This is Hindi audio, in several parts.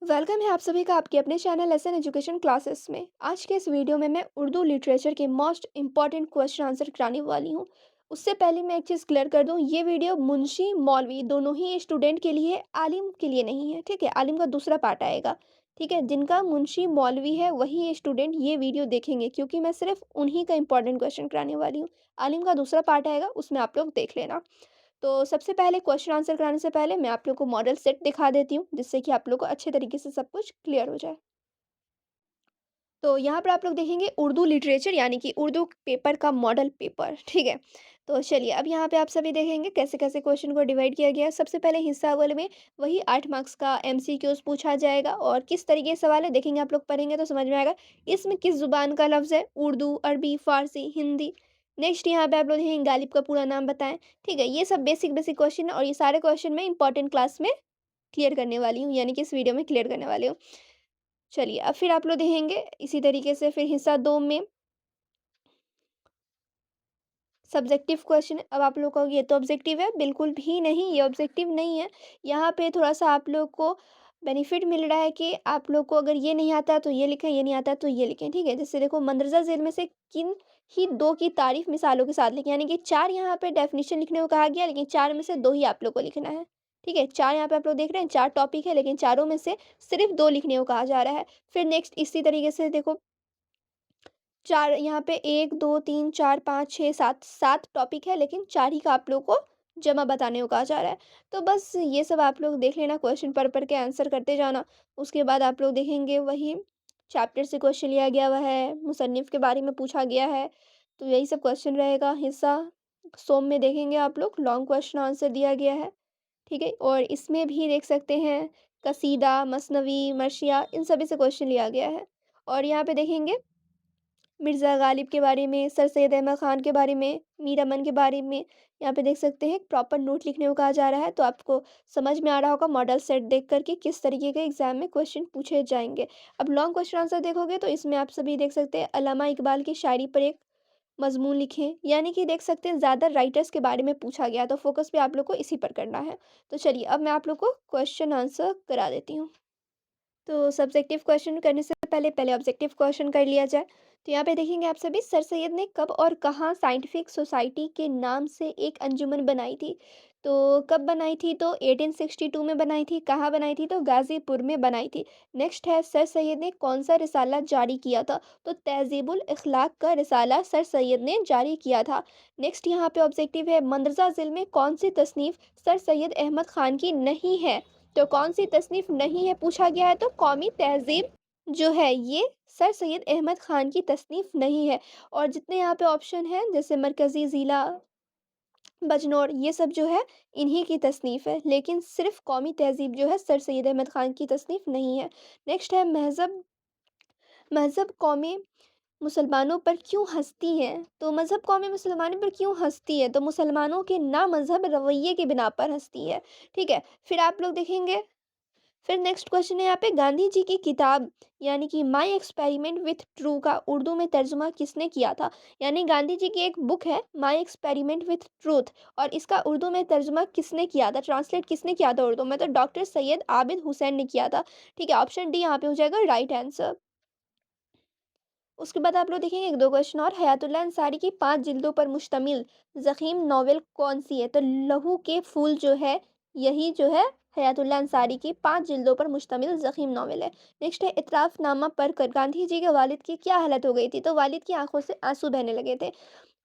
वेलकम है आप सभी का आपके अपने चैनल लेसन एजुकेशन क्लासेस में। आज के इस वीडियो में मैं उर्दू लिटरेचर के मोस्ट इम्पॉर्टेंट क्वेश्चन आंसर कराने वाली हूँ। उससे पहले मैं एक चीज़ क्लियर कर दूँ, ये वीडियो मुंशी मौलवी दोनों ही स्टूडेंट के लिए है, आलिम के लिए नहीं है। ठीक है, आलिम का दूसरा पार्ट आएगा। ठीक है, जिनका मुंशी मौलवी है वही स्टूडेंट ये वीडियो देखेंगे, क्योंकि मैं सिर्फ उन्हीं का इंपॉर्टेंट क्वेश्चन कराने वाली हूँ। आलिम का दूसरा पार्ट आएगा, उसमें आप लोग देख लेना। तो सबसे पहले क्वेश्चन आंसर कराने से पहले मैं आप लोग को मॉडल सेट दिखा देती हूँ, जिससे कि आप लोग को अच्छे तरीके से सब कुछ क्लियर हो जाए। तो यहाँ पर आप लोग देखेंगे उर्दू लिटरेचर यानी कि उर्दू पेपर का मॉडल पेपर। ठीक है, तो चलिए अब यहाँ पे आप सभी देखेंगे कैसे कैसे क्वेश्चन को डिवाइड किया गया है। सबसे पहले हिस्सा अव्वल में वही 8 मार्क्स का एमसीक्यूज पूछा जाएगा, और किस तरीके के सवाल है देखेंगे, आप लोग पढ़ेंगे तो समझ में आएगा। इसमें किस जुबान का लफ्ज़ है, उर्दू, अरबी, फारसी, हिंदी। नेक्स्ट यहाँ पे आप लोग देखेंगे गालिब का पूरा नाम बताएं। ठीक है, ये सब बेसिक बेसिक क्वेश्चन है, और ये सारे क्वेश्चन मैं इंपॉर्टेंट क्लास में क्लियर करने वाली हूँ, यानी कि इस वीडियो में क्लियर करने वाली हूँ। चलिए अब फिर आप लोग देखेंगे इसी तरीके से फिर हिस्सा 2 में सब्जेक्टिव क्वेश्चन। अब आप लोग कहोगे ये तो ऑब्जेक्टिव है, बिल्कुल भी नहीं, ये ऑब्जेक्टिव नहीं है। यहाँ पे थोड़ा-सा आप लोग को बेनिफिट मिल रहा है कि आप लोग को अगर ये नहीं आता तो ये लिखें, ये नहीं आता तो ये लिखें। ठीक है? जैसे देखो, मंदरजा ज़ेल में से किन ही 2 की तारीफ़ मिसालों के साथ लिखें, यानी कि 4 यहाँ पे डेफिनिशन लिखने को कहा गया, लेकिन 4 में से 2 ही आप लोग को लिखना है। ठीक है? 4 यहाँ पे आप लोग देख रहे हैं, 4 टॉपिक है, लेकिन चारों में से सिर्फ़ 2 लिखने को कहा जा रहा है। फिर नेक्स्ट इसी तरीके से देखो, 4 यहाँ पे 1, 2, 3, 4, 5, 6, 7, 7 टॉपिक है, लेकिन 4 ही का आप लोग को जमा बताने को कहा जा रहा है। तो बस ये सब आप लोग देख लेना, क्वेश्चन पढ़ के आंसर करते जाना। उसके बाद आप लोग देखेंगे वही चैप्टर से क्वेश्चन लिया गया हुआ है, मुसन्निफ़ के बारे में पूछा गया है। तो यही सब क्वेश्चन रहेगा। हिस्सा सोम में देखेंगे आप लोग लॉन्ग क्वेश्चन आंसर दिया गया है। ठीक है? और इसमें भी देख सकते हैं कसीदा, मसनवी, मर्शिया, इन सभी से क्वेश्चन लिया गया है। और यहाँ पे देखेंगे मिर्ज़ा गालिब के बारे में, सर सैयद अहमद ख़ान के बारे में, मीर अमन के बारे में, यहाँ पे देख सकते हैं प्रॉपर नोट लिखने को कहा जा रहा है। तो आपको समझ में आ रहा होगा मॉडल सेट देख कर के किस तरीके के एग्ज़ाम में क्वेश्चन पूछे जाएँगे। अब लॉन्ग क्वेश्चन आंसर देखोगे तो इसमें आप सभी देख सकते हैं अल्लामा इकबाल की शायरी पर एक मज़मून लिखें, यानी कि देख सकते हैं ज़्यादा राइटर्स के बारे में पूछा गया, तो फ़ोकस भी आप लोग को इसी पर करना है। तो चलिए अब मैं आप लोग को क्वेश्चन आंसर करा देती हूँ। तो सब्जेक्टिव क्वेश्चन करने से पहले पहले ऑब्जेक्टिव क्वेश्चन कर लिया जाए। तो यहाँ पे देखेंगे आप सभी, सर सैयद ने कब और कहाँ साइंटिफिक सोसाइटी के नाम से एक अंजुमन बनाई थी। तो कब बनाई थी, तो 1862 में बनाई थी। कहाँ बनाई थी, तो गाज़ीपुर में बनाई थी। नेक्स्ट है, सर सैयद ने कौन सा रिसाला जारी किया था। तो तहज़ीबुल अखलाक का रिसाला सर सैयद ने जारी किया था। नेक्स्ट यहाँ पे ऑब्जेक्टिव है, मंदरजा ज़िल में कौन सी तसनीफ़ सर सैयद अहमद ख़ान की नहीं है। तो कौन सी तसनीफ़ नहीं है पूछा गया है, तो कौमी तहज़ीब जो है ये सर सैयद अहमद ख़ान की तसनीफ़ नहीं है। और जितने यहाँ पे ऑप्शन हैं जैसे मरकज़ी ज़िला, बजनौर, ये सब जो है इन्हीं की तसनीफ़ है, लेकिन सिर्फ़ कौमी तहज़ीब जो है सर सैयद अहमद ख़ान की तसनीफ़ नहीं है। नेक्स्ट है, महज़ब महज़ब कौमें मुसलमानों पर क्यों हँसती हैं? तो मज़हब कौमें मुसलमानों पर क्यों हँसती है, तो मुसलमानों के नामज़हब रवैये की बिना पर हँसती है। ठीक है? फिर आप लोग देखेंगे, फिर नेक्स्ट क्वेश्चन है यहाँ पे, गांधी जी की किताब यानी कि माय एक्सपेरिमेंट विथ ट्रू का उर्दू में तर्जुमा किसने किया था। यानी गांधी जी की एक बुक है माय एक्सपेरिमेंट विथ ट्रूथ, और इसका उर्दू में तर्जुमा किसने किया था, ट्रांसलेट किसने किया था उर्दू में, तो डॉक्टर सैयद आबिद हुसैन ने किया था। ठीक है, ऑप्शन डी यहाँ पे हो जाएगा राइट आंसर। उसके बाद आप लोग देखेंगे एक दो क्वेश्चन और, हयातुल्लाह अंसारी की 5 जिल्दों पर मुश्तमिल ज़ख़ीम नावल कौन सी है। तो लहू के फूल जो है, यही जो है हयातुल्लाह अंसारी की 5 जिल्दों पर मुश्तमिल ज़ख़ीम नावल है। नेक्स्ट है, इतराफ़नामा पढ़कर गांधी जी के वालिद की क्या हालत हो गई थी। तो वालिद की आंखों से आंसू बहने लगे थे।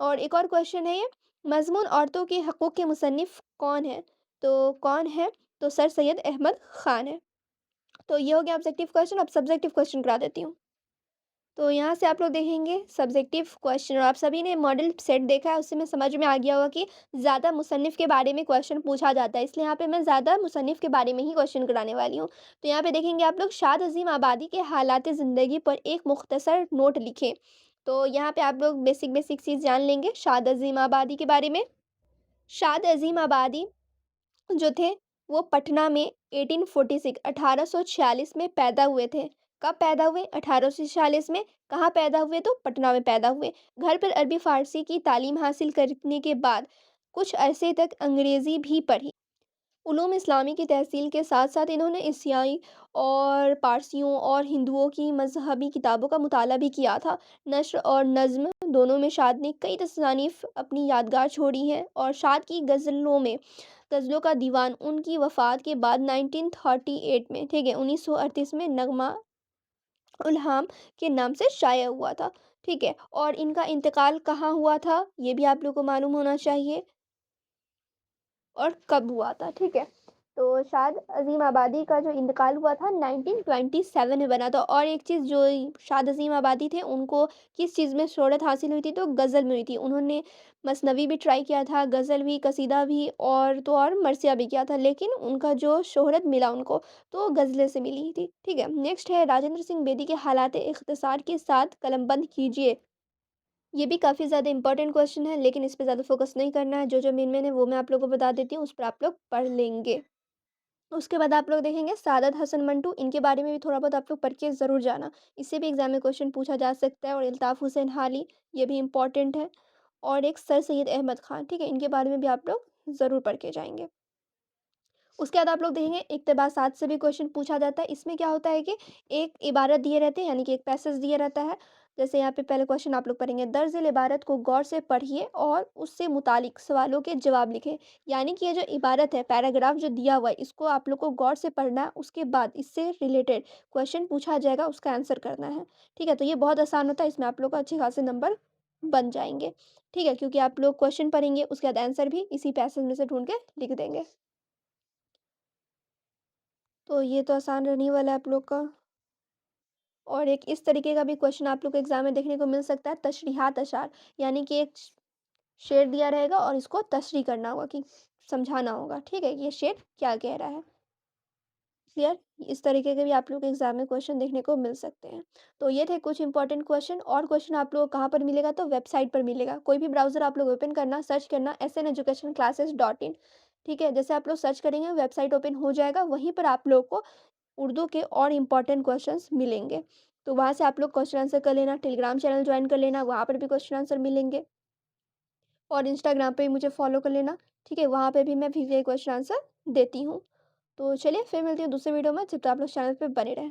और एक और क्वेश्चन है ये, मज़मून औरतों के हकूक़ के मुसन्निफ़ कौन है। तो कौन है, तो सर सैयद अहमद ख़ान है। तो ये हो गया ऑब्जेक्टिव क्वेश्चन। अब सब्जेक्टिव क्वेश्चन करा देती हूँ। तो यहाँ से आप लोग देखेंगे सब्जेक्टिव क्वेश्चन, और आप सभी ने मॉडल सेट देखा है, उससे में समझ में आ गया होगा कि ज़्यादा मुसन्निफ़ के बारे में क्वेश्चन पूछा जाता है, इसलिए यहाँ पे मैं ज़्यादा मुसन्निफ़ के बारे में ही क्वेश्चन कराने वाली हूँ। तो यहाँ पे देखेंगे आप लोग, शाद अज़ीम आबादी के हालात ज़िंदगी पर एक मुख्तसर नोट लिखें। तो यहाँ पे आप लोग बेसिक बेसिक चीज़ जान लेंगे शाद अज़ीम आबादी के बारे में। शाद अज़ीम आबादी जो थे वो पटना में 1846 1846 में पैदा हुए थे। कब पैदा हुए, 1846 में। कहाँ पैदा हुए, तो पटना में पैदा हुए। घर पर अरबी फ़ारसी की तालीम हासिल करने के बाद कुछ अरसे तक अंग्रेज़ी भी पढ़ी। उलूम इस्लामी की तहसील के साथ-साथ इन्होंने एशियाई और पारसियों और हिंदुओं की मज़हबी किताबों का मुताला भी किया था। नस्र और नज़्म दोनों में शाद ने कई तसानीफ़ अपनी यादगार छोड़ी हैं और शाद की गज़लों का दीवान उनकी वफ़ात के बाद 1938 में, ठीक है, 1938 में नग़मा उल्हाम के नाम से शाया हुआ था, ठीक है? और इनका इंतकाल कहाँ हुआ था, ये भी आप लोग को मालूम होना चाहिए। और कब हुआ था, ठीक है? तो शाद अज़ीम आबादी का जो इंतकाल हुआ था 1927 में बना था। और एक चीज़ जो शाद अज़ीम आबादी थे उनको किस चीज़ में शोहरत हासिल हुई थी, तो गज़ल में हुई थी। उन्होंने मसनवी भी ट्राई किया था, गज़ल भी, कसीदा भी और तो और मरसिया भी किया था, लेकिन उनका जो शोहरत मिला उनको तो गज़लें से मिली थी, ठीक है? नेक्स्ट है राजेंद्र सिंह बेदी के हालात-ए इख्तिसार के साथ कलमबंद कीजिए। ये भी काफ़ी ज़्यादा इम्पोर्टेंट क्वेश्चन है, लेकिन इस पे ज़्यादा फ़ोकस नहीं करना है। जो-जो मेन-मेन है वो मैं आप लोगों को बता देती हूँ, उस पर आप लोग पढ़ लेंगे। उसके बाद आप लोग देखेंगे सादत हसन मंटू, इनके बारे में भी थोड़ा बहुत आप लोग पढ़ के ज़रूर जाना। इससे भी एग्ज़ाम में क्वेश्चन पूछा जा सकता है। और इल्ताफ़ हुसैन हाली, ये भी इम्पोर्टेंट है। और एक सर सैयद अहमद खान, ठीक है? इनके बारे में भी आप लोग ज़रूर पढ़ के जाएँगे। उसके बाद आप लोग देखेंगे इक़्तिबासात से भी क्वेश्चन पूछा जाता है। इसमें क्या होता है कि एक इबारत दिए रहते हैं, यानी कि एक पैसेज दिया रहता है। जैसे यहाँ पे पहले क्वेश्चन आप लोग पढ़ेंगे, दर्ज-ए इबारत को गौर से पढ़िए और उससे मुतालिक सवालों के जवाब लिखें। यानी कि ये जो इबारत है, पैराग्राफ जो दिया हुआ है, इसको आप लोग को गौर से पढ़ना है। उसके बाद इससे रिलेटेड क्वेश्चन पूछा जाएगा, उसका आंसर करना है। ठीक है? तो ये बहुत आसान होता है, इसमें आप लोग को अच्छे खासे नंबर बन जाएँगे। ठीक है? क्योंकि आप लोग क्वेश्चन पढ़ेंगे, उसके बाद आंसर भी इसी पैसेज में से ढूँढ के लिख देंगे। तो ये तो आसान रहने ही वाला है आप लोग का। और एक इस तरीके का भी क्वेश्चन आप लोग को एग्जाम में देखने को मिल सकता है, तशरीहात अशार, यानी कि एक शेर दिया रहेगा और इसको तशरीह करना होगा कि समझाना होगा, ठीक है, ये शेर क्या कह रहा है। क्लियर? इस तरीके के भी आप लोग को एग्जाम में क्वेश्चन देखने को मिल सकते हैं। तो ये थे कुछ इंपॉर्टेंट क्वेश्चन। और क्वेश्चन आप लोग को कहाँ पर मिलेगा, तो वेबसाइट पर मिलेगा। कोई भी ब्राउजर आप लोग ओपन करना, सर्च करना SN education classes.in, ठीक है? जैसे आप लोग सर्च करेंगे वेबसाइट ओपन हो जाएगा, वहीं पर आप लोग को उर्दू के और इम्पोर्टेंट क्वेश्चंस मिलेंगे। तो वहाँ से आप लोग क्वेश्चन आंसर कर लेना, टेलीग्राम चैनल जॉइन कर लेना, वहाँ पर भी क्वेश्चन आंसर मिलेंगे। और इंस्टाग्राम पे मुझे फॉलो कर लेना, ठीक है? वहाँ पे भी मैं वीवीआई क्वेश्चन आंसर देती हूँ। तो चलिए फिर मिलती हूँ दूसरे वीडियो में, जब तक आप लोग चैनल पे बने रहें।